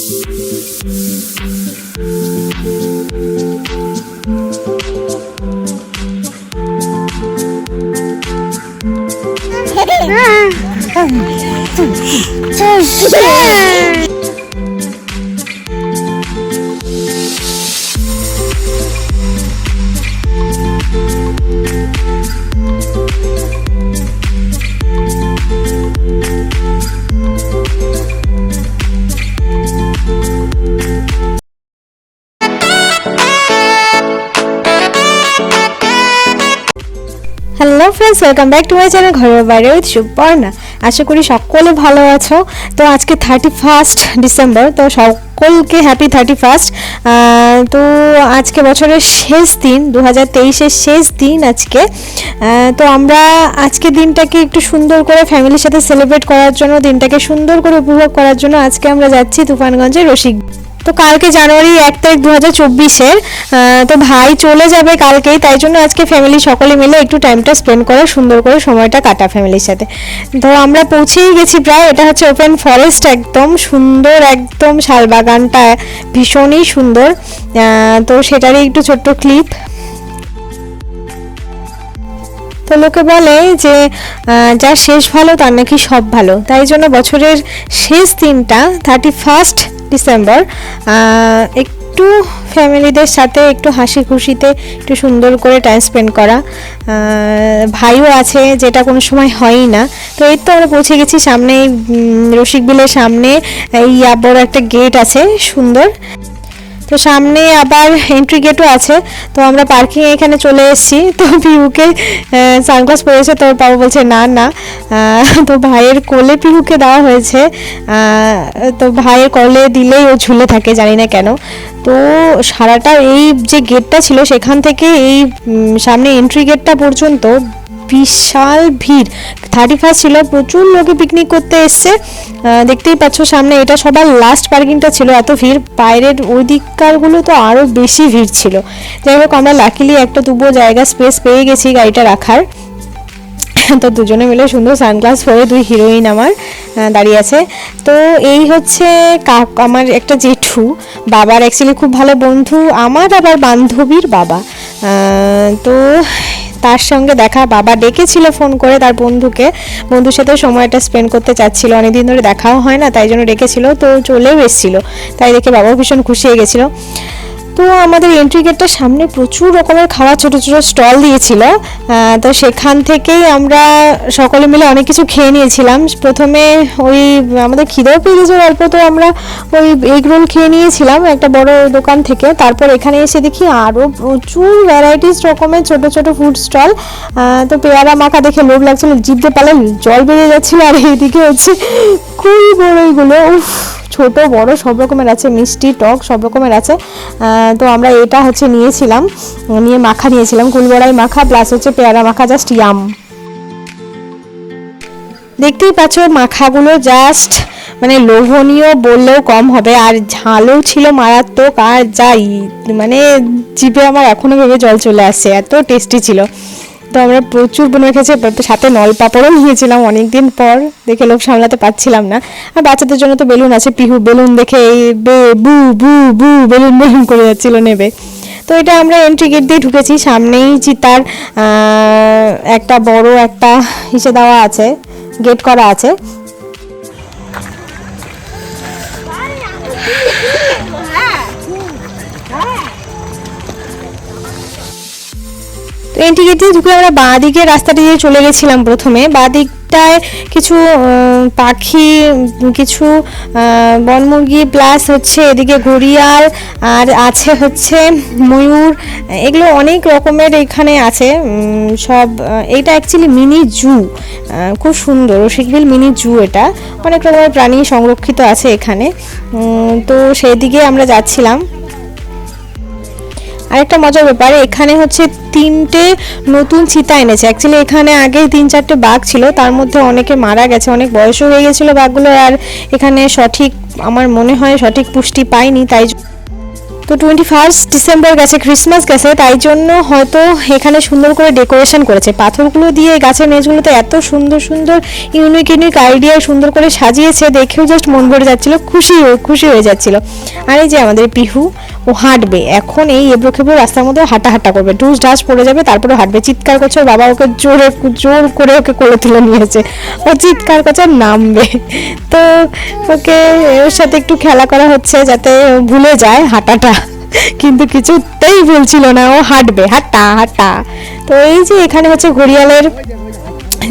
Hello friends, welcome back to my channel ঘরের বাইরে with Suparna. আশা করি সকলে ভালো আছো। তো আজকে 31 ডিসেম্বর, তো সকলকে হ্যাপি 31। তো আজকে বছরের শেষ দিন, 2023-এর শেষ দিন আজকে। তো আমরা আজকে দিনটাকে একটু সুন্দর করে ফ্যামিলির সাথে সেলিব্রেট করার জন্য, দিনটাকে সুন্দর করে উপভোগ করার জন্য আজকে আমরা যাচ্ছি তুফানগঞ্জের রসিক। তো কালকে জানুয়ারি 1 তারিখ 2024-এর, তো ভাই চলে যাবে কালকেই, তাই জন্য আজকে ফ্যামিলি সকলে মিলে একটু টাইমটা স্পেন্ড করে সুন্দর করে সময়টা কাটা ফ্যামিলির সাথে। তো আমরা পৌঁছেই গেছি প্রায়। এটা হচ্ছে ওপেন ফরেস্ট, একদম সুন্দর, একদম শালবাগানটা ভীষণই সুন্দর। তো সেটারই একটু ছোট্ট ক্লিপ। তো লোকে বলে যে যার শেষ ভালো তার নাকি সব ভালো, তাই জন্য বছরের শেষ দিনটা 31 ডিসেম্বর একটু ফ্যামিলিদের সাথে একটু হাসি খুশিতে একটু সুন্দর করে টাইম স্পেন্ড করা। ভাইও আছে, যেটা কোনো সময় হয়ই না। তো এই তো আমরা পৌঁছে গেছি সামনে, রসিক বিলের সামনে এই বড় একটা গেট আছে সুন্দর। তো সামনে আবার এন্ট্রি গেটও আছে। তো আমরা পার্কিং এখানে চলে এসেছি। তো পিহুকে সানগ্লাস পরেছে, তো বাবা বলছে না না। তো ভাইয়ের কোলে পিহুকে দেওয়া হয়েছে। তো ভাইয়ের কোলে দিলেই ও ঝুলে থাকে, জানি না কেন। তো সারাটা এই যে গেটটা ছিল সেখান থেকে এই সামনে এন্ট্রি গেটটা পর্যন্ত বিশাল ভিড়। 31 ছিল, প্রচুর লোকে পিকনিক করতে এসছে। দেখতেই পাচ্ছ সামনে এটা সবার লাস্ট পার্কিংটা ছিল, এত ভিড়। বাইরের ওই দিককারগুলো তো আরও বেশি ভিড় ছিল। যাই হোক, আমরা লাকিলি একটা তবুও জায়গা স্পেস পেয়ে গেছি গাড়িটা রাখার। তো দুজনে মিলে সুন্দর সানগ্লাস পরে, দুই হিরোইন আমার দাঁড়িয়ে আছে। তো এই হচ্ছে আমার একটা জেঠু, বাবার অ্যাকচুয়ালি খুব ভালো বন্ধু, আমার আবার বান্ধবীর বাবা। তো তার সঙ্গে দেখা, বাবা ডেকেছিল ফোন করে তার বন্ধুর সাথে সময়টা স্পেন্ড করতে চাচ্ছিল, অনেকদিন ধরে দেখাও হয় না, তাই জন্য ডেকেছিল। তো চলেও এসেছিলো, তাই দেখে বাবাও ভীষণ খুশি হয়ে গেছিলো। তো আমাদের এন্ট্রি গেটটার সামনে প্রচুর রকমের খাবার ছোটো ছোটো স্টল দিয়েছিল। তো সেখান থেকেই আমরা সকলে মিলে অনেক কিছু খেয়ে নিয়েছিলাম। প্রথমে ওই আমাদের খিদেও পেয়ে গেছিল অল্প, তো আমরা ওই এগ রোল খেয়ে নিয়েছিলাম একটা বড় দোকান থেকে। তারপর এখানে এসে দেখি আরও প্রচুর ভ্যারাইটিস রকমের ছোটো ছোটো ফুড স্টল। তো পেয়ারা মাখা দেখে লোভ লাগছিল, জিভে পালে জল বেরিয়ে যাচ্ছিলো। আর এইদিকে হচ্ছে খুবই বড় এইগুলো, ছোট বড় সব রকমের আছে, মিষ্টি টক সব রকমের আছে। তো আমরা এটা হচ্ছে নিয়েছিলাম, নিয়ে মাখা নিয়েছিলাম, কুলবড়াই মাখা প্লাস হচ্ছে পেয়ারা মাখা, জাস্ট ইয়াম। দেখতেই পাচ্ছ মাখাগুলো জাস্ট মানে লোভনীয় বললেও কম হবে, আর ঝালও ছিল মারাত্মক। আর যাই মানে জিভে আমার এখনো ভেবে জল চলে আসছে, এত টেস্টি ছিল। তো আমরা প্রচুর বনে রেখেছি, সাথে নল পাপড়ও নিয়েছিলাম অনেকদিন পর, দেখে লোভ সামলাতে পারছিলাম না। আর বাচ্চাদের জন্য তো বেলুন আছে, পিহু বেলুন দেখে বু বু বু বেলুন বেলুন করে যাচ্ছিল নেবে। তো এটা আমরা এন্ট্রি গেট দিয়ে ঢুকেছি, সামনেই চিতার একটা বড় একটা হিসে দেওয়া আছে, গেট করা আছে। তো এন্ট্রি গেট দিয়ে ঢুকে আমরা বাঁ দিকে রাস্তাটা দিয়ে চলে গেছিলাম। প্রথমে বাঁ দিকটায় কিছু পাখি, কিছু বনমুরগি প্লাস হচ্ছে এদিকে ঘড়িয়াল, আর আছে হচ্ছে ময়ূর, এগুলো অনেক রকমের এখানে আছে সব। এটা অ্যাকচুয়ালি মিনি জু, খুব সুন্দর রসিকবিল মিনি জু। এটা অনেক রকমের প্রাণী সংরক্ষিত আছে এখানে। তো সেই দিকে আমরা যাচ্ছিলাম। আরেকটা মজার ব্যাপার, এখানে হচ্ছে 3টে নতুন চিতা এনেছে। অ্যাকচুয়ালি এখানে আগে 3-4টে বাঘ ছিল, তার মধ্যে অনেকে মারা গেছে, অনেক বয়সও হয়ে গেছিলো বাঘগুলো। আর এখানে সঠিক আমার মনে হয় সঠিক পুষ্টি পায়নি, তাই তো 21 ডিসেম্বর গেছে, ক্রিসমাস গেছে, তাই জন্য হয়তো এখানে সুন্দর করে ডেকোরেশন করেছে পাথরগুলো দিয়ে। গাছের মেঝগুলোতে এত সুন্দর সুন্দর ইউনিক ইউনিক আইডিয়া সুন্দর করে সাজিয়েছে, দেখেও জাস্ট মন ভরে যাচ্ছিল, খুশি হয়ে যাচ্ছিল। আর এই যে আমাদের পিহু, ও হাঁটবে এখন, এই এবড়ো খেবড়ো রাস্তার মধ্যে হাঁটা করবে, ডুস ডাস পড়ে যাবে, তারপরে হাঁটবে। চিৎকার করছে, বাবা ওকে জোর করে ওকে কোলে তুলে নিয়েছে, ও চিৎকার করছে নামবে। তো ওকে ওর সাথে একটু খেলা করা হচ্ছে যাতে ভুলে যায় হাঁটাটা, কিন্তু কিছুতেই ভুলছিল না, ও হাঁটবে, হাঁটা। তো এই যে এখানে হচ্ছে ঘড়িয়ালের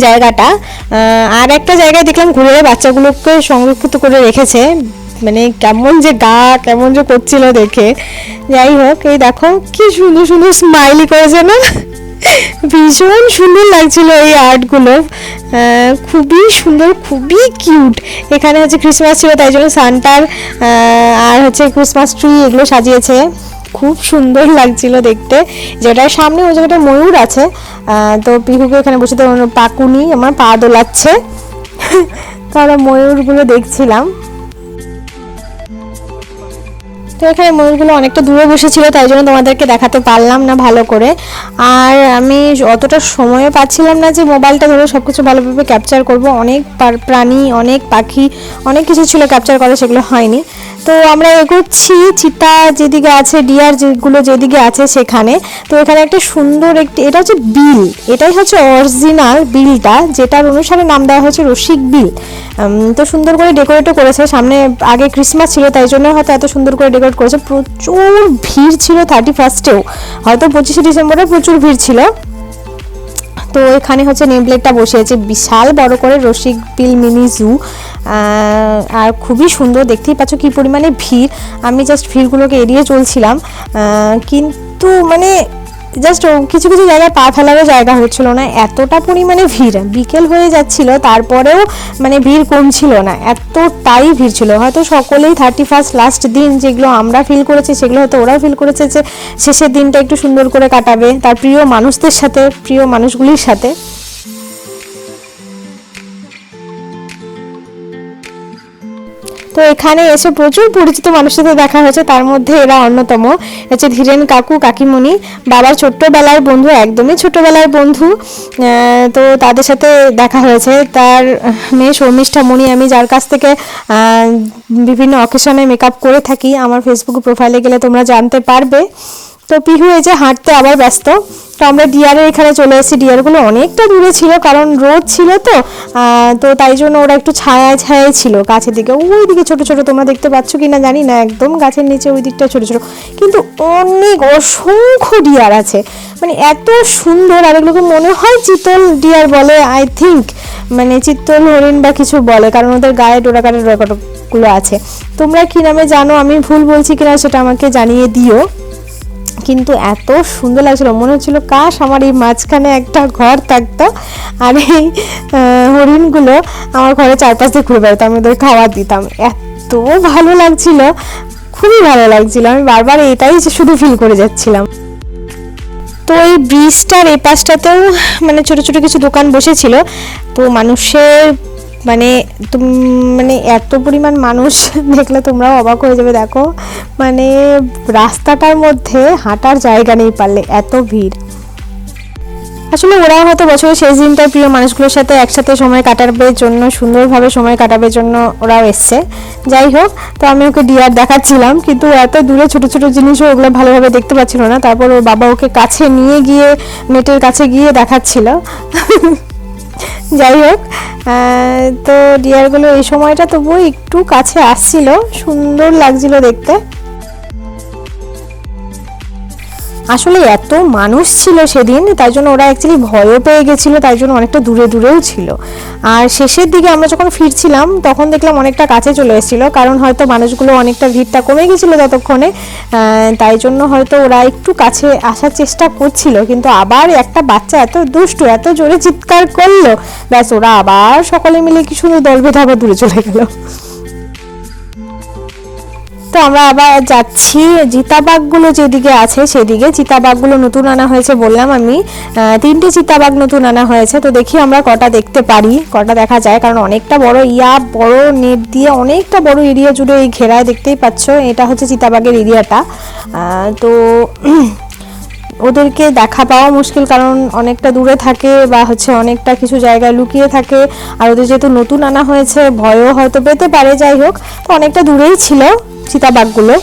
জায়গাটা। আর একটা জায়গায় দেখলাম ঘুরে বাচ্চাগুলোকে সংরক্ষিত করে রেখেছে, মানে কেমন যে করছিল দেখে। যাই হোক, এই দেখো কি সুন্দর সুন্দর স্মাইলি করেছে না, ভীষণ সুন্দর লাগছিল এই আর্টগুলো, খুবই সুন্দর, খুবই কিউট। এখানে হচ্ছে ক্রিসমাস ছিল তাই জন্য সান্টার আর হচ্ছে ক্রিসমাস ট্রি এগুলো সাজিয়েছে, খুব সুন্দর লাগছিল দেখতে। যেটার সামনে ওই জায়গাটা ময়ূর আছে, তো পিহুকে এখানে বসে তো পাকুনি আমার পা দোলাচ্ছে, তো আমরা ময়ূরগুলো দেখছিলাম। তো এখানে ময়ূরগুলো অনেকটা দূরে বসেছিল তাই জন্য তোমাদেরকে দেখাতে পারলাম না ভালো করে, আর আমি অতটা সময়ও পাচ্ছিলাম না যে মোবাইলটা ধরে সব কিছু ভালোভাবে ক্যাপচার করব। অনেক প্রাণী, অনেক পাখি, অনেক কিছু ছিল ক্যাপচার করা, সেগুলো হয়নি। তো আমরা এগোচ্ছি, চিতা যেদিকে আছে, ডিয়ার যেগুলো যেদিকে আছে সেখানে। তো এখানে একটা সুন্দর এটা হচ্ছে বিল, এটাই হচ্ছে অরিজিনাল বিলটা, যেটার অনুসারে নাম দেওয়া হয়েছে রসিক বিল। তো সুন্দর করে ডেকোরেটও করেছে, সামনে আগে ক্রিসমাস ছিল তাই জন্য হয়তো এত সুন্দর করে ডেকোরেট করেছে। প্রচুর ভিড় ছিল 31-এও, হয়তো 25 ডিসেম্বরে প্রচুর ভিড় ছিল। তো এখানে হচ্ছে নেম প্লেটটা বসিয়েছে বিশাল বড় করে, রসিক বিল মিনি জু, আর খুবই সুন্দর, দেখতেই পাচ্ছ কি পরিমাণে ভিড়। আমি জাস্ট ভিড়গুলোকে এড়িয়ে চলছিলাম, কিন্তু মানে জাস্ট কিছু কিছু জায়গায় পা ফেলারও জায়গা হচ্ছিল না, এতটা পরিমাণে ভিড়। বিকেল হয়ে যাচ্ছিল তারপরেও মানে ভিড় কমছিল না, এতটাই ভিড় ছিল। হয়তো সকলেই 31 লাস্ট দিন যেগুলো আমরা ফিল করেছি সেগুলো হয়তো ওরাও ফিল করেছে, যে শেষের দিনটা একটু সুন্দর করে কাটাবে তার প্রিয় মানুষদের সাথে, প্রিয় মানুষগুলির সাথে। তো এখানে এসে প্রচুর পরিচিত মানুষের সাথে দেখা হয়েছে, তার মধ্যে এরা অন্যতম হচ্ছে ধীরেন কাকু কাকিমণি, বাবার ছোট্টবেলার বন্ধু, একদমই ছোট্টবেলার বন্ধু। তো তাদের সাথে দেখা হয়েছে। তার মেয়ে শর্মিষ্ঠা মণি, আমি যার কাছ থেকে বিভিন্ন অকেশনে মেকআপ করে থাকি, আমার ফেসবুক প্রোফাইলে গেলে তোমরা জানতে পারবে। তো পিহু এই যে হাঁটতে আবার ব্যস্ত। তো আমরা ডিয়ারের এখানে চলে এসেছি, ডিয়ারগুলো অনেকটা দূরে ছিল কারণ রোদ ছিল, তো তাই জন্য ওরা একটু ছায়ায় ছিল গাছের দিকে, ওই দিকে ছোট ছোট, তোমরা দেখতে পাচ্ছ কি না জানি না, একদম গাছের নিচে ওই দিকটা ছোট ছোট, কিন্তু অনেক অসংখ্য ডিয়ার আছে, মানে এত সুন্দর। আর এগুলোকে মনে হয় চিতল ডিয়ার বলে, আই থিঙ্ক, মানে চিতল হরিণ বা কিছু বলে, কারণ ওদের গায়ে ডোরাকাটাগুলো আছে। তোমরা কি নামে জানো, আমি ভুল বলছি কিনা সেটা আমাকে জানিয়ে দিও। কিন্তু এত সুন্দর লাগছিল, মনে হচ্ছিল কাশ আমার এই মাঝখানে একটা ঘর থাকতো, আর এই হরিণগুলো আমার ঘরে চারপাশ দিয়ে ঘুরে বেড়াতো, আমি ওদের খাবার দিতাম। এত ভালো লাগছিল, খুবই ভালো লাগছিল, আমি বারবার এটাই শুধু ফিল করে যাচ্ছিলাম। তো এই ব্রিজটার এই পাশটাতেও মানে ছোট ছোট কিছু দোকান বসেছিল। তো মানুষের মানে এত পরিমাণ মানুষ দেখলে তোমরাও অবাক হয়ে যাবে। দেখো মানে রাস্তাটার মধ্যে হাঁটার জায়গা নেই পারলে, এত ভিড়। আসলে ওরাও হয়তো বছরের শেষ দিনটা প্রিয় মানুষগুলোর সাথে একসাথে সময় কাটাবার জন্য, সুন্দরভাবে সময় কাটাবার জন্য ওরাও এসছে। যাই হোক, তো আমি ওকে ডিয়ার দেখাচ্ছিলাম, কিন্তু এত দূরে ছোট ছোট জিনিসও ওগুলো ভালোভাবে দেখতে পাচ্ছিল না। তারপর ওর বাবা ওকে কাছে নিয়ে গিয়ে নেটের কাছে গিয়ে দেখাচ্ছিল। যাই হোক, তো ডিয়ারগুলো এই সময়টা তবুও একটু কাছে আসছিল, সুন্দর লাগছিল দেখতে। আসলে এত মানুষ ছিল সেদিন, তাই জন্য ওরা অ্যাকচুয়ালি ভয়ও পেয়ে গেছিলো, তাই জন্য অনেকটা দূরেও ছিল। আর শেষের দিকে আমরা যখন ফিরছিলাম তখন দেখলাম অনেকটা কাছে চলে এসেছিলো, কারণ হয়তো মানুষগুলো অনেকটা ভিড়টা কমে গেছিলো ততক্ষণে, তাই জন্য হয়তো ওরা একটু কাছে আসার চেষ্টা করছিল। কিন্তু আবার একটা বাচ্চা এত দুষ্টু, এত জোরে চিৎকার করলো, ব্যাস ওরা আবার সকলে মিলে কি সুন্দর দল বেঁধে আবার দূরে চলে গেল। তো আমরা আবার যাচ্ছি চিতাবাঘগুলো যেদিকে আছে সেদিকে। চিতাবাঘগুলো নতুন আনা হয়েছে বললাম আমি, 3টে চিতাবাঘ নতুন আনা হয়েছে। তো দেখি আমরা কটা দেখতে পারি, কটা দেখা যায়, কারণ অনেকটা বড় বড় নেট দিয়ে অনেকটা বড় এরিয়া জুড়ে এই ঘেরায়, দেখতেই পাচ্ছ এটা হচ্ছে চিতাবাঘের এরিয়াটা। তো ওদেরকে দেখা পাওয়া মুশকিল, কারণ অনেকটা দূরে থাকে বা হচ্ছে অনেকটা কিছু জায়গায় লুকিয়ে থাকে। আর ওদের যেহেতু নতুন আনা হয়েছে ভয়ও হয়তো পেতে পারে, যাই হোক তো অনেকটা দূরেই ছিল চিতাবাঘগুলো।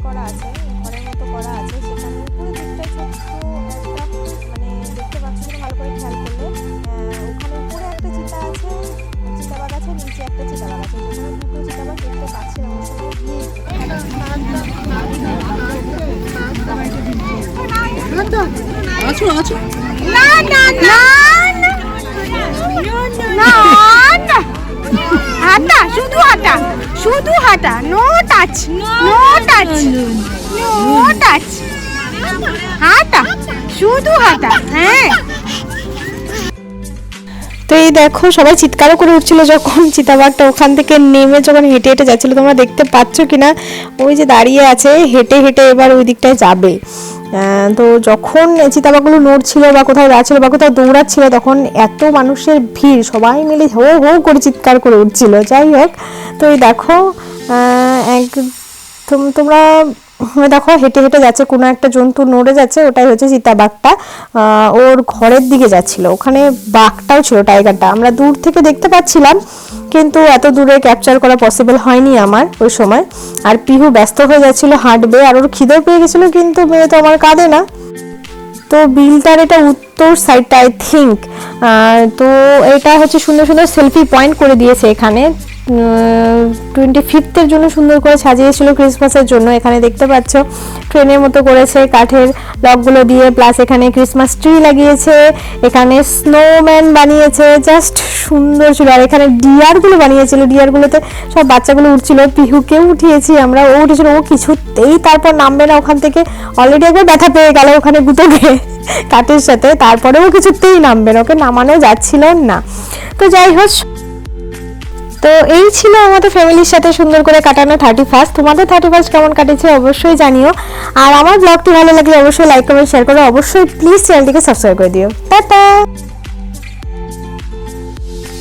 করা আছে ঘরের মতো করা আছে, সেখানে পুরো দিকটা ছোট্ট একটা মানে দেখতে পাচ্ছি না ভালো করে খেয়াল করলে, ওখানে উপরে একটা চিতা আছে, চিতাবাঘ আছে, নিচে একটা চিতাবাঘ আছে, ওখানে দুটো চিতাবাঘ দেখতে পাচ্ছি না। ওই সময় গিয়ে আছো আছো না না না না না হাঁটা, শুধু হাঁটা, শুধু হাঁটা, no touch, no touch, no touch, হাঁটা, শুধু হাঁটা। হ্যাঁ, তো এই দেখো সবাই চিৎকারও করে উঠছিল যখন চিতাবাঘটা ওখান থেকে নেমে যখন হেঁটে হেঁটে যাচ্ছিল। তোমরা দেখতে পাচ্ছ কিনা, ওই যে দাঁড়িয়ে আছে হেঁটে হেঁটে এবার ওই দিকটায় যাবে। তো যখন চিতাবাঘগুলো নড়ছিল বা কোথাও যাচ্ছিল বা কোথাও দৌড়াচ্ছিল, তখন এত মানুষের ভিড়, সবাই মিলে হো হো করে চিৎকার করে উঠছিল। যাই হোক, তো এই দেখো তোমরা দেখো হেঁটে হেঁটে যাচ্ছে, কোনো একটা জন্তু নড়ে যাচ্ছে, ওটাই হচ্ছে চিতাবাঘটা। ওর ঘরের দিকে যাচ্ছিল, ওখানে বাঘটাও ছিল, টাইগারটা আমরা দূর থেকে দেখতে পাচ্ছিলাম, কিন্তু এত দূরে ক্যাপচার করা পসিবল হয়নি আমার ওই সময়। আর পিহু ব্যস্ত হয়ে যাচ্ছিল হাঁটবে, আর ওর খিদেও পেয়ে গেছিলো, কিন্তু মেয়ে তো আমার কাঁদে না। তো বিলটার এটা উত্তর সাইডটা আই থিঙ্ক। তো এটা হচ্ছে সুন্দর সুন্দর সেলফি পয়েন্ট করে দিয়েছে এখানে, 25th জন্য সুন্দর করে সাজিয়েছিল ক্রিসমাসের জন্য। এখানে দেখতে পাচ্ছ ট্রেনের মতো করেছে কাঠের লকগুলো দিয়ে, প্লাস এখানে ক্রিসমাস ট্রি লাগিয়েছে, এখানে স্নোম্যান বানিয়েছে, জাস্ট সুন্দর ছিল। আর এখানে ডিয়ারগুলো বানিয়েছিল, ডিয়ারগুলোতে সব বাচ্চাগুলো উঠছিল, পিহুকেও উঠিয়েছি আমরা, ও উঠেছিল, ও কিছুতেই তারপর নামবে না ওখান থেকে, অলরেডি একবার ব্যথা পেয়ে গেল ওখানে গুঁতো গিয়ে কাঠের সাথে, তারপরেও কিছুতেই নামবে না, ওকে নামানো যাচ্ছিল না। তো যাই হোক, তো এই ছিল আমাদের ফ্যামিলির সাথে সুন্দর করে কাটানো 31st। তোমাদের 31st কেমন কাটেছে অবশ্যই জানিও। আর আমার ব্লগটি ভালো লাগলে অবশ্যই লাইক কমেন্ট শেয়ার করো, অবশ্যই প্লিজ চ্যানেলটিকে সাবস্ক্রাইব করে দিও। টাটা।